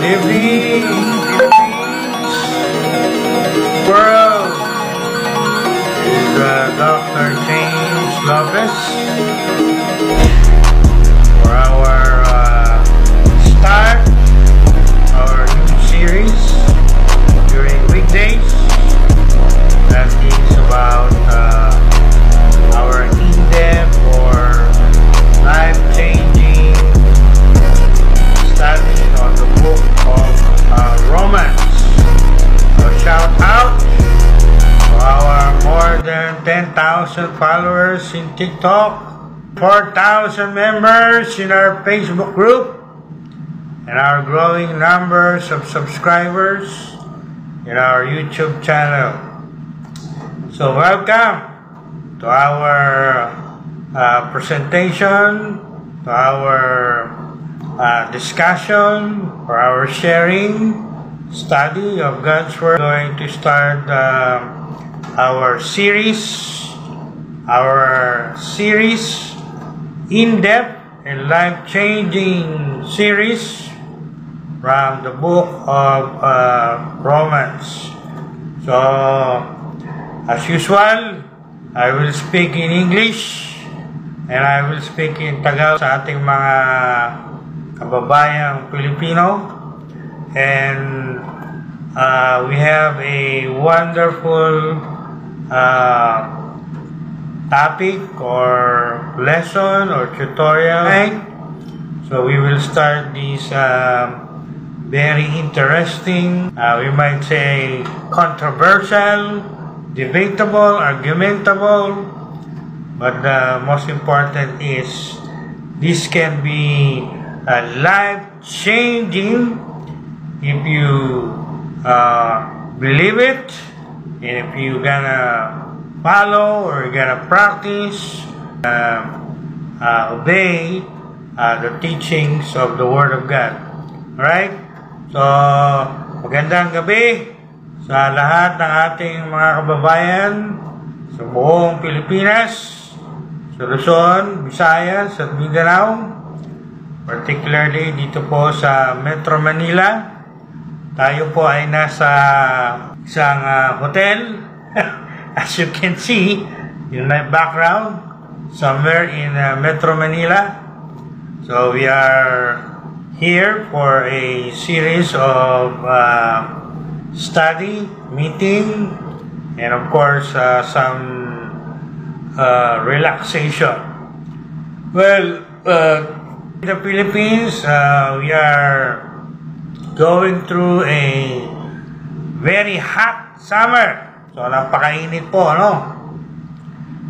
Good evening, world. This is Dr. James Lopez for our start our new series during weekdays that is about our in-depth or life-changing study on the book of Romans. So shout out to our more than 10,000 followers in TikTok, 4,000 members in our Facebook group, and our growing numbers of subscribers in our YouTube channel. So welcome to our presentation, to our discussion, for our sharing, study of God's Word. We're going to start our series, in-depth and life-changing series from the book of Romans. So, as usual, I will speak in English and I will speak in Tagalog sa ating mga kababayang Pilipino. And we have a wonderful topic or lesson or tutorial. So we will start this very interesting, we might say controversial, debatable, argumentable, but the most important is this can be life-changing if you believe it, and if you gonna follow or you're gonna practice, obey the teachings of the Word of God. Alright? So, magandang gabi sa lahat ng ating mga kababayan sa buong Pilipinas, sa Luzon, Visayas at Mindanao, particularly dito po sa Metro Manila. Tayo po ay nasa isang hotel as you can see in my background, somewhere in Metro Manila. So we are here for a series of study, meeting, and of course some relaxation. Well, in the Philippines, we are going through a very hot summer. So napakainit po, ano?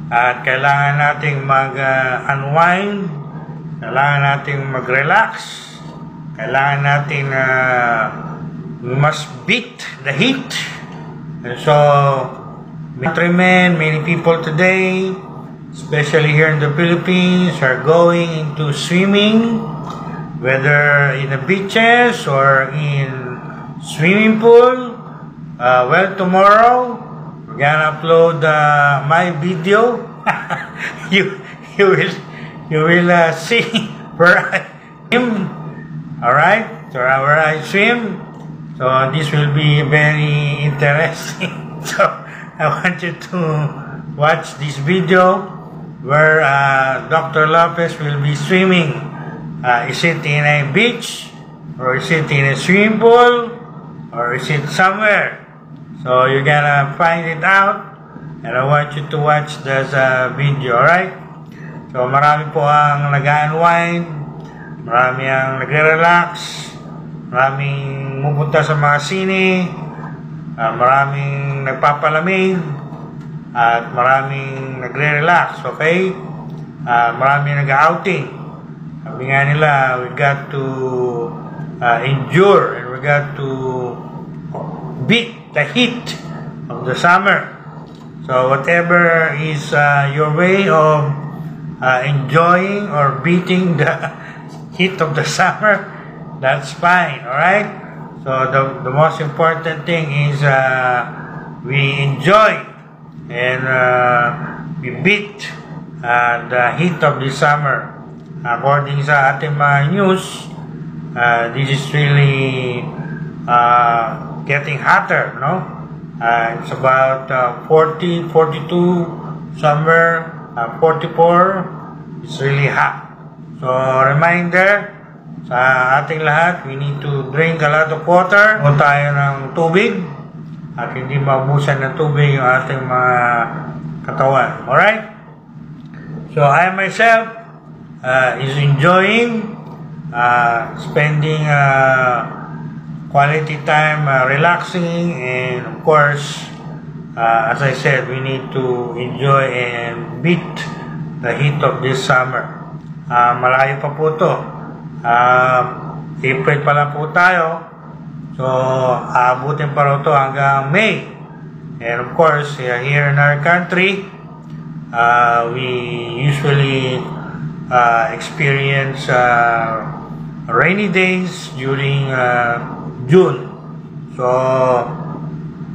At kailangan nating mag-unwind, kailangan nating mag-relax, kailangan natin we must beat the heat. And so many people today, especially here in the Philippines, are going into swimming, whether in the beaches or in swimming pool. Well, tomorrow we're gonna upload my video. you will see where I swim. Alright, so where I swim. So this will be very interesting. So I want you to watch this video where Dr. Lopez will be swimming. Is it in a beach, or is it in a swimming pool, or is it somewhere? So you're gonna find it out, and I want you to watch this video, alright? So marami po ang nag-unwind, marami ang nagre-relax, maraming pupunta sa mga sine, maraming nagpapalamig, at maraming nagre-relax, okay? Maraming nag-outing. Sabi nga nila, we got to endure and we got to beat the heat of the summer. So whatever is your way of enjoying or beating the heat of the summer, that's fine, alright? So the most important thing is we enjoy and we beat the heat of the summer. According sa ating mga news, This is really getting hotter, no? It's about 40, 42, somewhere 44. It's really hot. So, reminder sa ating lahat, we need to drink a lot of water. O tayo ng tubig at hindi maubusan ng tubig yung ating mga katawan. Alright? So, I myself is enjoying spending quality time relaxing, and of course, as I said, we need to enjoy and beat the heat of this summer. Malayo pa po to. April pa lang po tayo. So, aabutin pa rin to hanggang May. And of course, here in our country, we usually experience rainy days during June. So,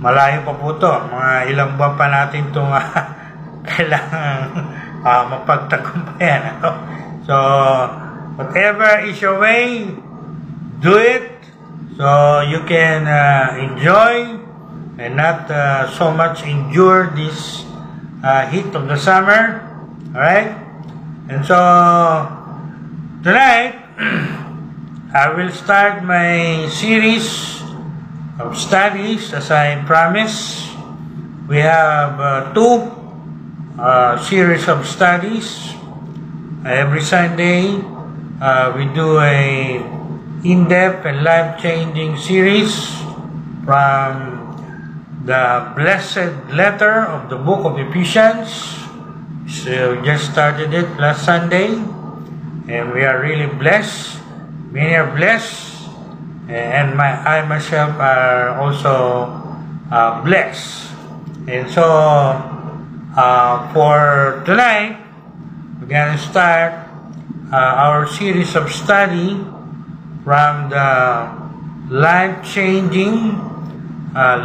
malayo pa po to. Mga ilang buwan pa natin itong kailangan mapagtagumpayan. So, whatever is your way, do it so you can enjoy and not so much endure this heat of the summer. Alright? And so, tonight, I will start my series of studies as I promised. We have two series of studies. Every Sunday, we do a in-depth and life-changing series from the blessed letter of the book of Ephesians. So we just started it last Sunday, and we are really blessed. Many are blessed, and I myself are also blessed. And so, for tonight, we're going to start our series of study from the life-changing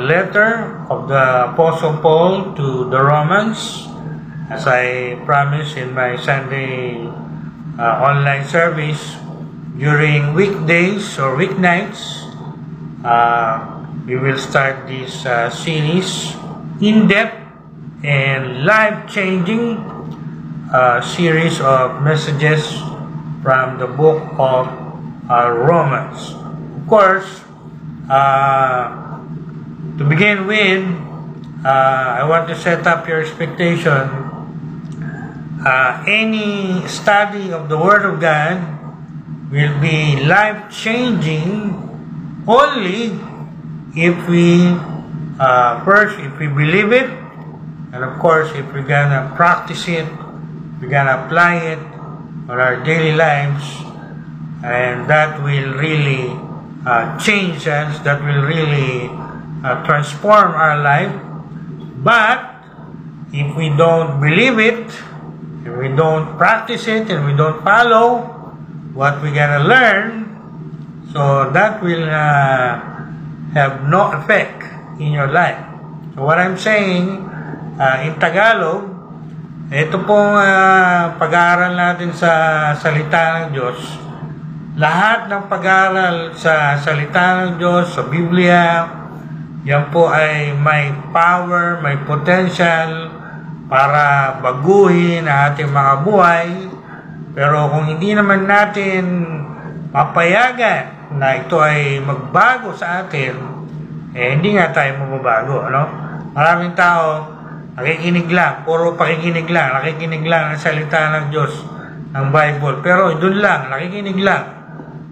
letter of the Apostle Paul to the Romans, as I promised in my Sunday online service. During weekdays or weeknights, we will start this series, in-depth and life-changing series of messages from the book of Romans. Of course, to begin with, I want to set up your expectation. Any study of the Word of God will be life-changing only if we first, if we believe it, and of course, if we're gonna practice it, we're gonna apply it on our daily lives, and that will really change us, that will really transform our life. But if we don't believe it, if we don't practice it, and we don't follow what we're gonna learn, so that will have no effect in your life. So what I'm saying, in Tagalog, ito pong pag-aaral natin sa salita ng Diyos. Lahat ng pag-aaral sa salita ng Diyos, sa Biblia, yan po ay may power, may potential para baguhin ang ating mga buhay. Pero kung hindi naman natin mapayagan na ito ay magbago sa atin, hindi nga tayo mababago, ano? Maraming tao, nakikinig lang, puro pakikinig lang, nakikinig lang ng salita ng Diyos, ng Bible. Pero doon lang, nakikinig lang.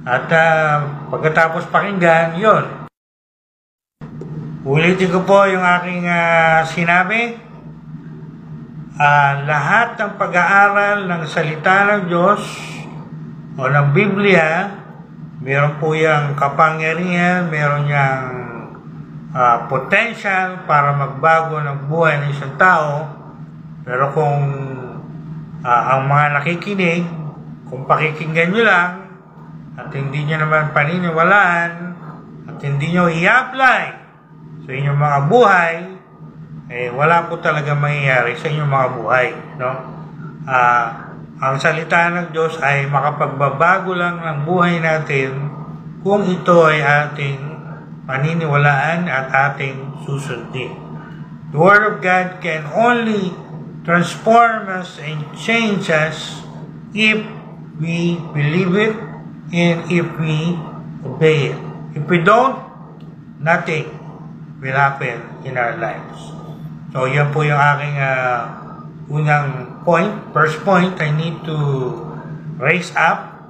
At pagkatapos pakinggan, yon. Ulitin ko po yung aking sinabi. Lahat ng pag-aaral ng salita ng Diyos o ng Biblia, meron po yung kapangyarihan, meron yung potential para magbago ng buhay ng isang tao. Pero kung ang mga nakikinig, kung pakikinggan nyo lang at hindi nyo naman paniniwalaan at hindi nyo i-apply sa inyong mga buhay, wala po talaga mangyayari sa inyong mga buhay, no? Ang salita ng Diyos ay makapagbabago lang ng buhay natin kung ito ay ating paniniwalaan at ating susundin. The Word of God can only transform us and change us if we believe it and if we obey it. If we don't, nothing will happen in our lives. So, yan po yung aking unang point. First point, I need to raise up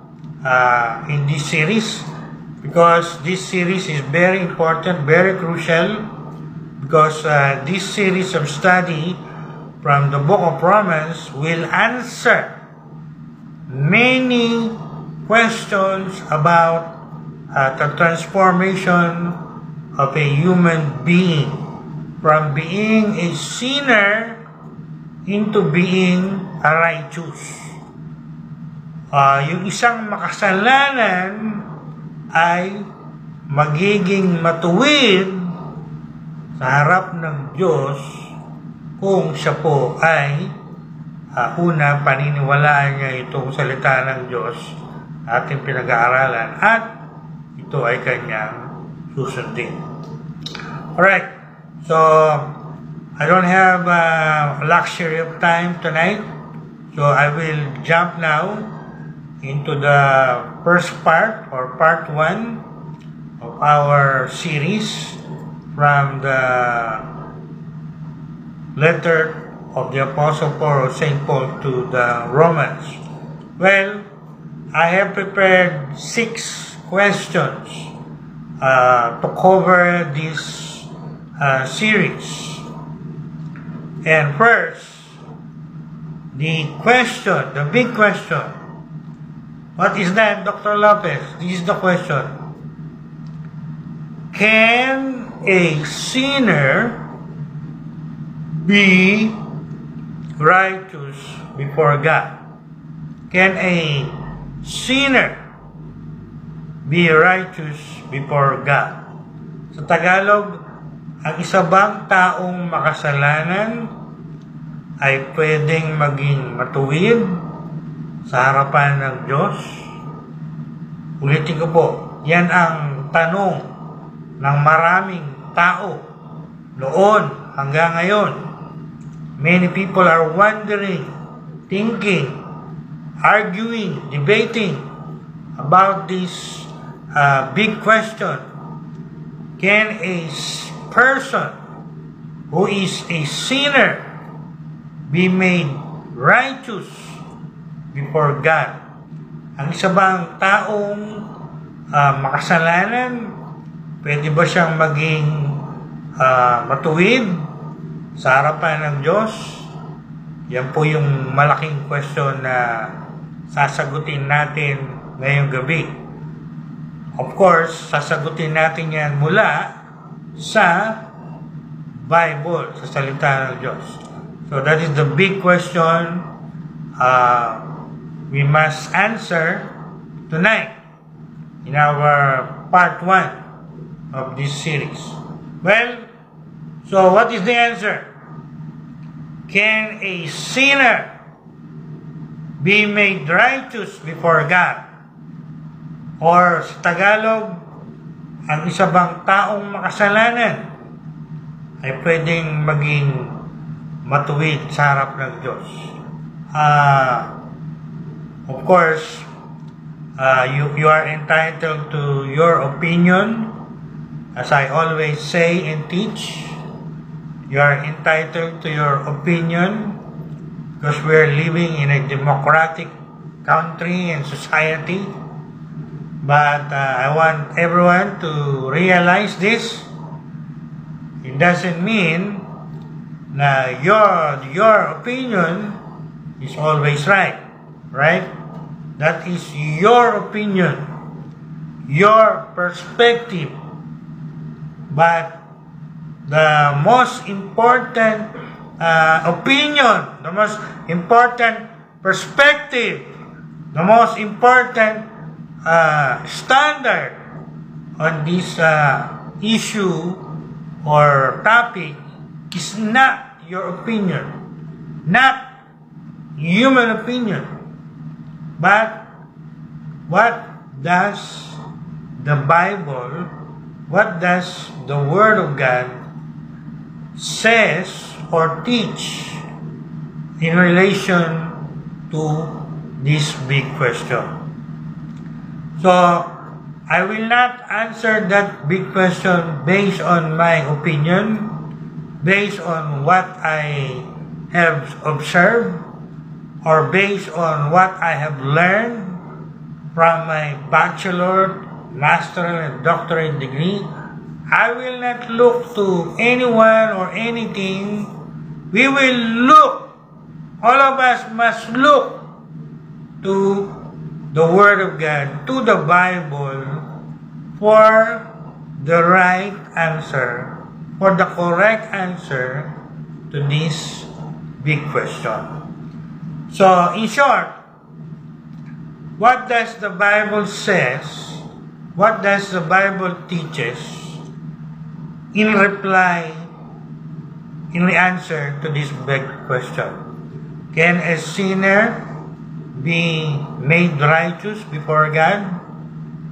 in this series because this series is very important, very crucial because this series of study from the book of Romans will answer many questions about the transformation of a human being from being a sinner into being a righteous. Yung isang makasalanan ay magiging matuwid sa harap ng Diyos kung siya po ay una paniniwalaan niya itong salita ng Diyos ating pinag-aaralan at ito ay kanyang susundin. Alright, so I don't have a luxury of time tonight, so I will jump now into the first part or part 1 of our series from the letter of the Apostle Paul or St. Paul to the Romans. Well, I have prepared 6 questions to cover this series. And first, the big question. What is that, Dr. Lopez? This is the question. Can a sinner be righteous before God? Can a sinner be righteous before God? Sa Tagalog, ang isa bang taong makasalanan ay pwedeng maging matuwid sa harapan ng Diyos? Ulitin ko po, yan ang tanong ng maraming tao noon hanggang ngayon. Many people are wondering, thinking, arguing, debating about this big question. Can a person who is a sinner be made righteous before God? Ang isa bang taong makasalanan, pwede ba siyang maging matuwid sa harapan ng Diyos? Yan po yung malaking question na sasagutin natin ngayong gabi. Of course, sasagutin natin yan mula sa Bible, sa salita ng Diyos. So that is the big question we must answer tonight in our part 1 of this series. Well, so what is the answer? Can a sinner be made righteous before God? Or sa Tagalog, ang isa bang taong makasalanan ay pwedeng maging matuwid sa harap ng Diyos? Of course, you are entitled to your opinion. As I always say and teach, you are entitled to your opinion because we are living in a democratic country and society. But I want everyone to realize this. It doesn't mean na your opinion is always right? That is your opinion, your perspective. But the most important opinion, the most important perspective, the most important standard on this issue or topic is not your opinion, not human opinion, but what does the Bible, what does the Word of God says or teach in relation to this big question. So, I will not answer that big question based on my opinion, based on what I have observed, or based on what I have learned from my bachelor, master's, and doctorate degree. I will not look to anyone or anything. We will look, all of us must look to the Word of God, to the Bible, for the right answer, for the correct answer to this big question. So, in short, what does the Bible says? What does the Bible teaches in reply, in the answer to this big question? Can a sinner be made righteous before God?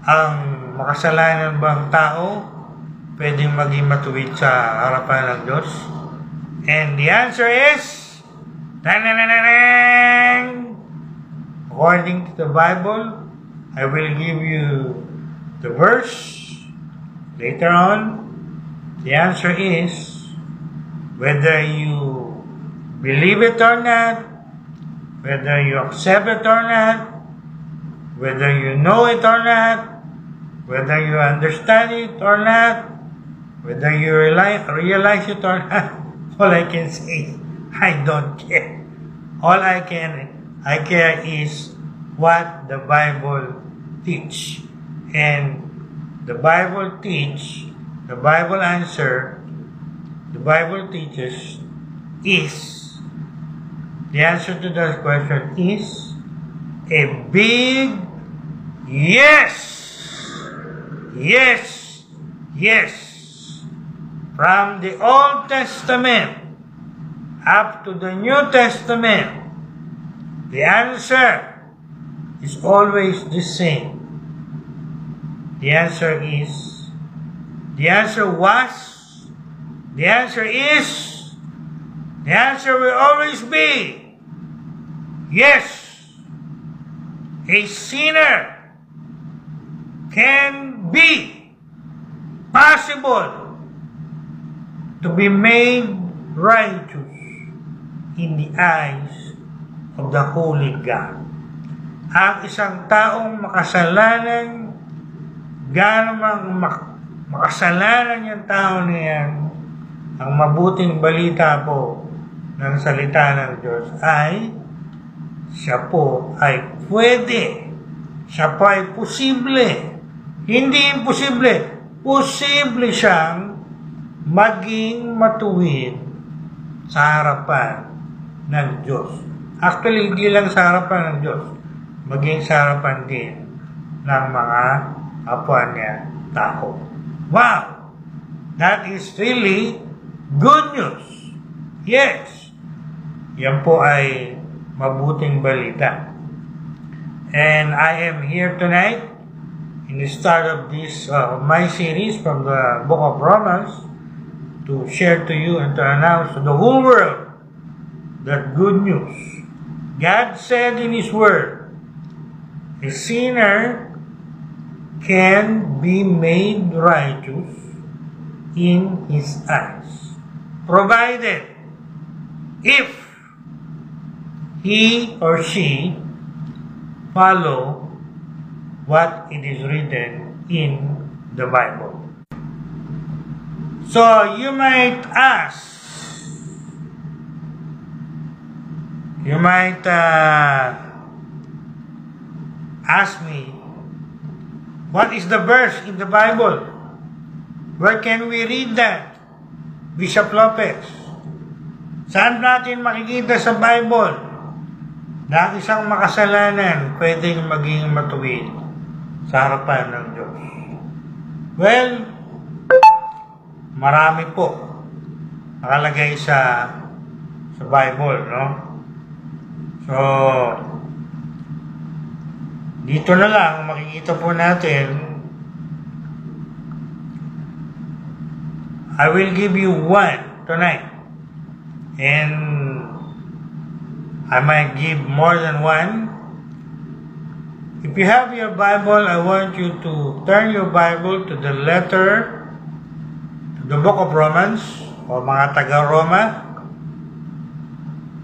Ang makasalanan bang tao pwedeng maging matuwid sa harapan ng Diyos? And the answer is, according to the Bible, I will give you the verse later on. The answer is, whether you believe it or not, whether you accept it or not, whether you know it or not, whether you understand it or not, whether you realize it or not, all I can say, I don't care. All I care is what the Bible teach. And the Bible teach, the Bible answer, the Bible teaches is, the answer to that question is a big yes. Yes. Yes. From the Old Testament up to the New Testament, the answer is always the same. The answer is, the answer was, the answer is, the answer will always be, yes, a sinner can be possible to be made righteous in the eyes of the Holy God. Ang isang taong makasalanan, ganang makasalanan yung tao niyan, ang mabuting balita po ng salita ng Diyos ay siya po ay pwede, siya po ay posible, hindi imposible, posible siyang maging matuwid sa harapan ng Diyos. Actually, hindi lang sa harapan ng Diyos, maging sa harapan din ng mga kapwa niya tao. Wow! That is really good news. Yes! Yan po ay mabuting balita. And I am here tonight in the start of this my series from the book of Romans to share to you and to announce to the whole world that good news. God said in His Word, a sinner can be made righteous in His eyes, provided if he or she follow what it is written in the Bible. So you might ask, ask me, what is the verse in the Bible? Where can we read that? Bishop Lopez, saan natin makikita sa Bible na ang isang makasalanan pwedeng maging matuwid sa harapan ng Diyos? Well, marami po nakalagay sa Bible, no? So, dito na lang makikita po natin I will give you one tonight. And I might give more than one. If you have your Bible, I want you to turn your Bible to the book of Romans, o mga taga-Roma,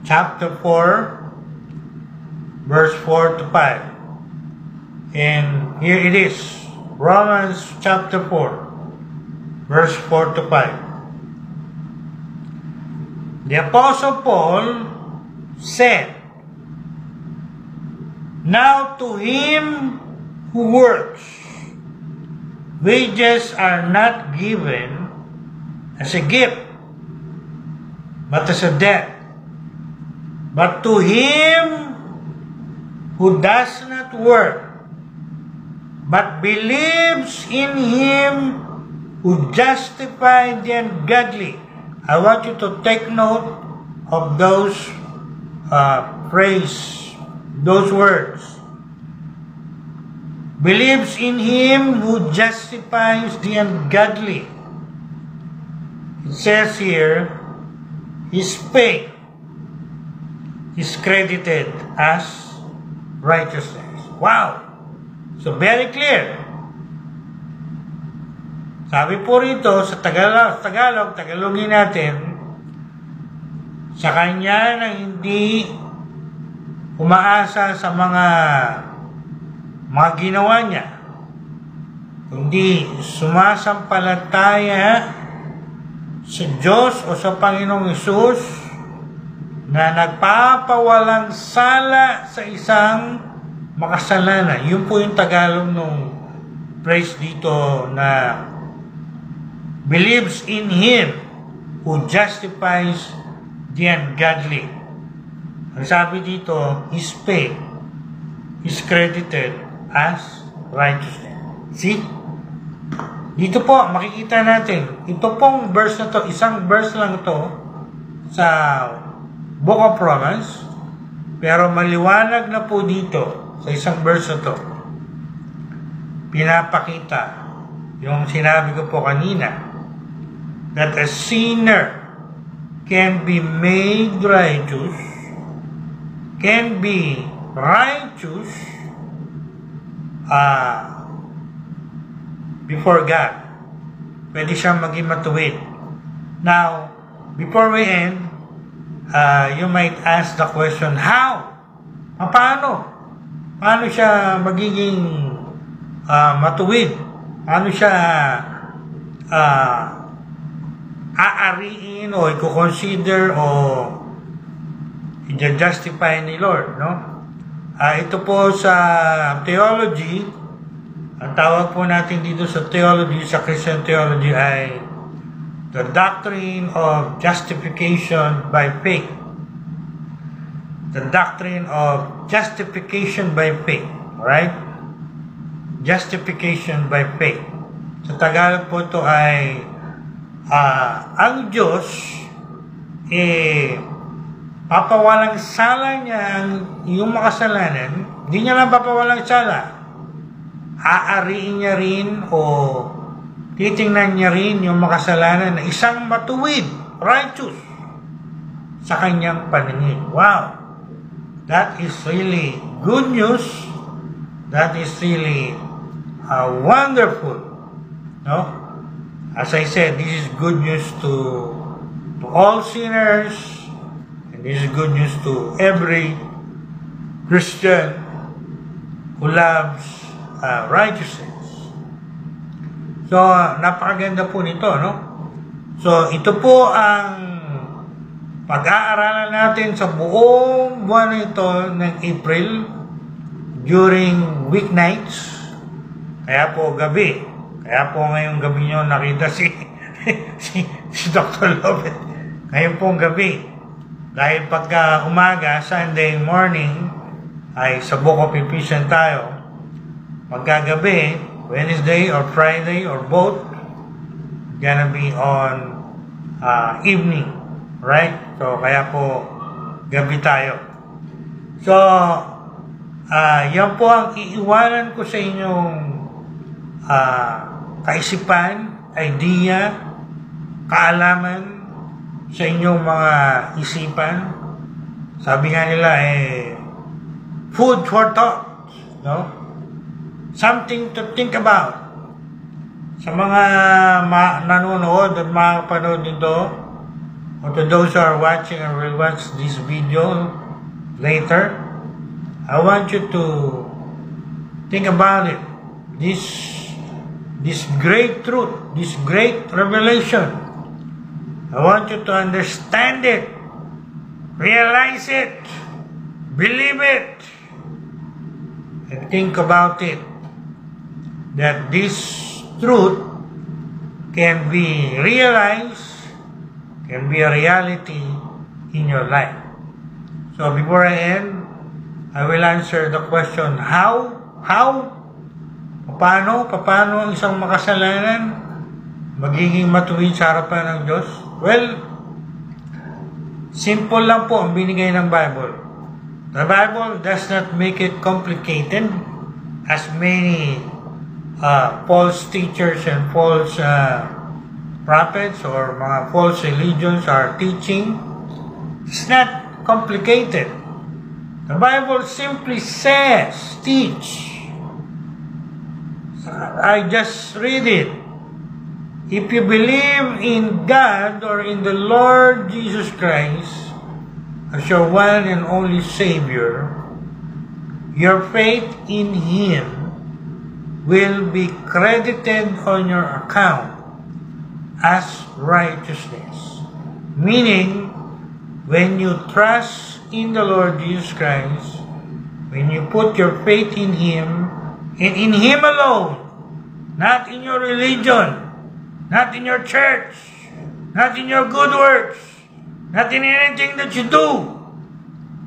chapter 4, verse 4 to 5. And here it is, Romans chapter 4, verse 4 to 5. The Apostle Paul said, "Now to him who works, wages are not given as a gift, but as a debt. But to him who does not work, but believes in him who justifies the ungodly." I want you to take note of those those words. Believes in him who justifies the ungodly. It says here, his faith is credited as righteousness. Wow! So very clear. Sabi po rito sa Tagalogin natin, sa kanya na hindi umaasa sa mga ginawa niya, kundi sumasampalataya sa Diyos o sa Panginoong Hesus na nagpapawalang sala sa isang makasalanan. Yun po yung Tagalog nung phrase dito na believes in him who justifies the ungodly. Ang sabi dito, his faith is credited as righteousness. See? Dito po, makikita natin, ito pong verse na to, isang verse lang to sa Book of Romans, pero maliwanag na po dito sa isang verse na to. Pinapakita yung sinabi ko po kanina, that a sinner can be made righteous, can be righteous before God. Pwede siyang maging matuwid. Now, before we end, you might ask the question, how? Paano? Paano siya magiging matuwid? Paano siya aariin o i-consider o i-justify ni Lord, no? Ito po sa theology, ang tawag po natin dito sa theology, sa Christian theology ay the doctrine of justification by faith. The doctrine of justification by faith. Alright? Justification by faith. Sa Tagalog po ito ay ang Diyos papawalang sala niya yung makasalanan. Hindi niya lang papawalang sala. Aariin niya rin o titingnan niya rin yung makasalanan na isang matuwid, righteous, sa kanyang paningin. Wow! That is really good news. That is really wonderful. No? As I said, this is good news to all sinners, and this is good news to every Christian who loves righteousness. So, napakaganda po nito, no? So, ito po ang pag-aaralan natin sa buong buwan na ito ng April during weeknights. Kaya po gabi. Kaya po ngayong gabi nyo nakita si Dr. Lopez. Ngayon pong gabi. Dahil pagka umaga, Sunday morning, ay sa Book of Ephesians tayo. Pagkagabi, Wednesday or Friday or both, gonna be on evening. Right? So, kaya po gabi tayo. So, yan po ang iiwanan ko sa inyong kaisipan, idea, kaalaman sa inyong mga isipan. Sabi nga nila, food for thought, no? Something to think about. Sa mga nanonood at makapanood nito, or to those who are watching and will watch this video later, I want you to think about it. This great truth, this great revelation. I want you to understand it, realize it, believe it, and think about it. That this truth can be realized, can be a reality in your life. So before I end, I will answer the question, how? Paano ang isang makasalanan magiging matuwid sa harapan ng Diyos? Well, simple lang po ang binigay ng Bible. The Bible does not make it complicated as many false teachers and false prophets or mga false religions are teaching. It's not complicated. The Bible simply says, teach. I just read it. If you believe in God or in the Lord Jesus Christ as your one and only Savior, your faith in Him will be credited on your account as righteousness. Meaning, when you trust in the Lord Jesus Christ, when you put your faith in Him, and in Him alone, not in your religion, not in your church, not in your good works, not in anything that you do,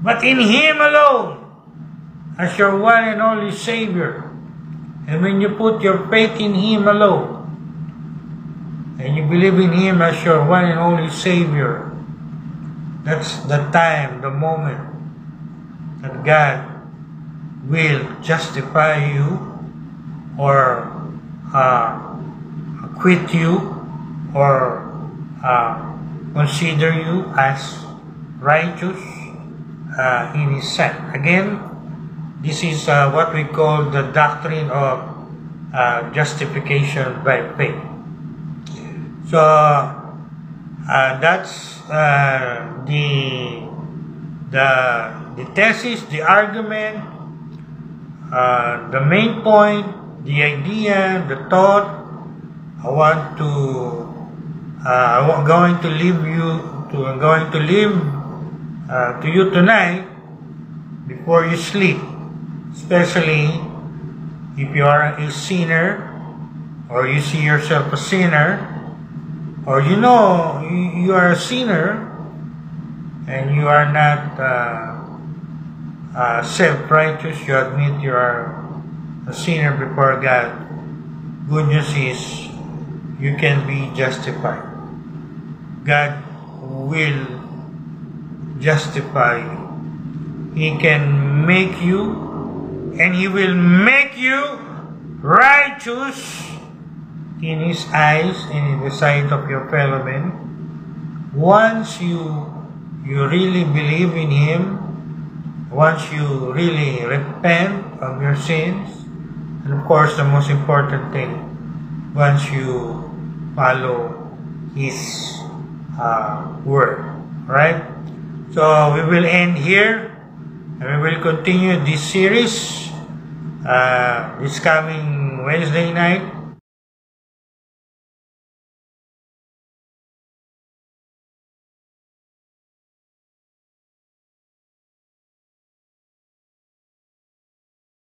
but in Him alone, as your one and only Savior. And when you put your faith in Him alone, and you believe in Him as your one and only Savior, that's the time, the moment that God will justify you or acquit you or consider you as righteous in His sight. Again, this is what we call the doctrine of justification by faith. So that's the thesis, the argument, the main point, the idea, the thought. I'm going to leave to you tonight before you sleep, especially if you are a sinner or you see yourself a sinner, or you know you are a sinner and you are not self-righteous, you admit you are a sinner before God. Good news is you can be justified. God will justify you. He can make you, and He will make you righteous in His eyes and in the sight of your fellow men. Once you really believe in Him, once you really repent of your sins, and of course the most important thing, once you follow His word, right? So we will end here, and we will continue this series this coming Wednesday night.